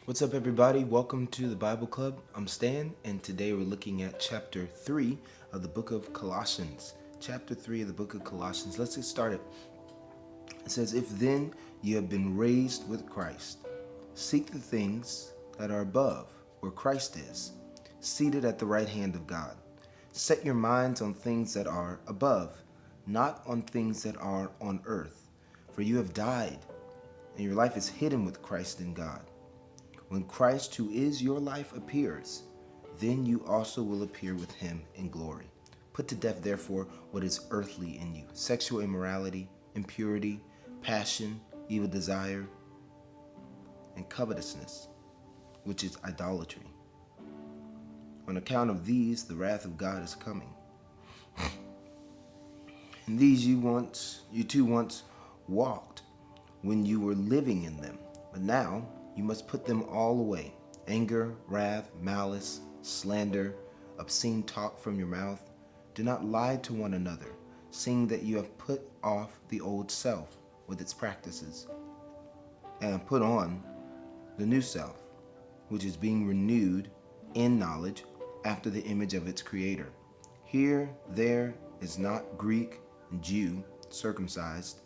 What's up, everybody? Welcome to the Bible Club. I'm Stan, and today we're looking at chapter 3 of the book of Colossians. Chapter 3 of the book of Colossians. Let's get started. It says, "If then you have been raised with Christ, seek the things that are above, where Christ is, seated at the right hand of God. Set your minds on things that are above, not on things that are on earth. For you have died, and your life is hidden with Christ in God. When Christ, who is your life, appears, then you also will appear with him in glory. Put to death, therefore, what is earthly in you: sexual immorality, impurity, passion, evil desire, and covetousness, which is idolatry. On account of these, the wrath of God is coming. In these you too once walked when you were living in them, but now you must put them all away: anger, wrath, malice, slander, obscene talk from your mouth. Do not lie to one another, seeing that you have put off the old self with its practices, and put on the new self, which is being renewed in knowledge after the image of its creator. Here there is not Greek and Jew, circumcised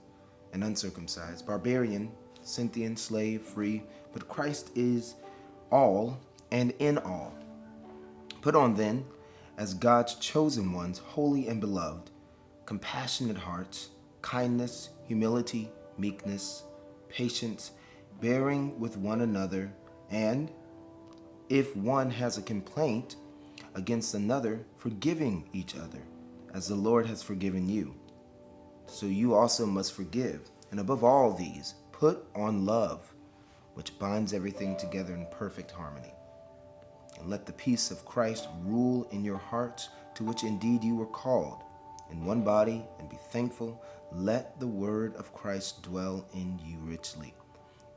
and uncircumcised, barbarian, Scythian, slave, free, but Christ is all and in all. Put on then, as God's chosen ones, holy and beloved, compassionate hearts, kindness, humility, meekness, patience, bearing with one another, and if one has a complaint against another, forgiving each other, as the Lord has forgiven you. So you also must forgive. And above all these, put on love, which binds everything together in perfect harmony. And let the peace of Christ rule in your hearts, to which indeed you were called, in one body, and be thankful. Let the word of Christ dwell in you richly,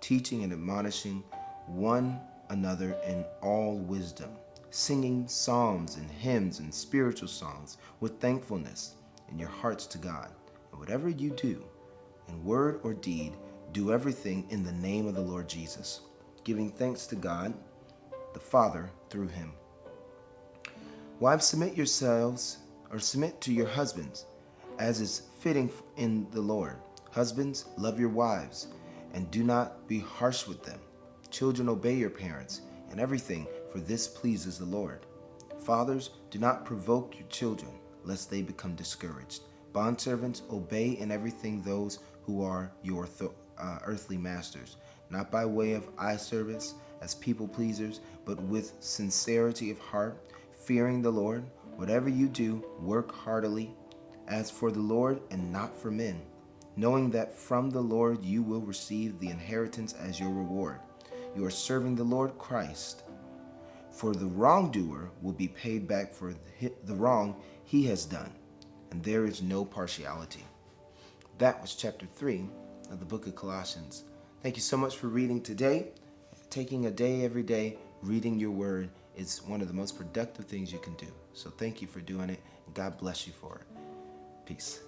teaching and admonishing one another in all wisdom, singing psalms and hymns and spiritual songs with thankfulness in your hearts to God. And whatever you do, in word or deed, do everything in the name of the Lord Jesus, giving thanks to God the Father through him. Wives, submit to your husbands, as is fitting in the Lord. Husbands, love your wives, and do not be harsh with them. Children, obey your parents in everything, for this pleases the Lord. Fathers, do not provoke your children, lest they become discouraged. Bondservants, obey in everything those who are your earthly masters, not by way of eye service as people pleasers, but with sincerity of heart, fearing the Lord. Whatever you do, work heartily, as for the Lord and not for men, knowing that from the Lord you will receive the inheritance as your reward. You are serving the Lord Christ. For the wrongdoer will be paid back for the wrong he has done, and there is no partiality." That was chapter 3 of the book of Colossians. Thank you so much for reading today. Taking a day every day, reading your word is one of the most productive things you can do. So thank you for doing it, and God bless you for it. Peace.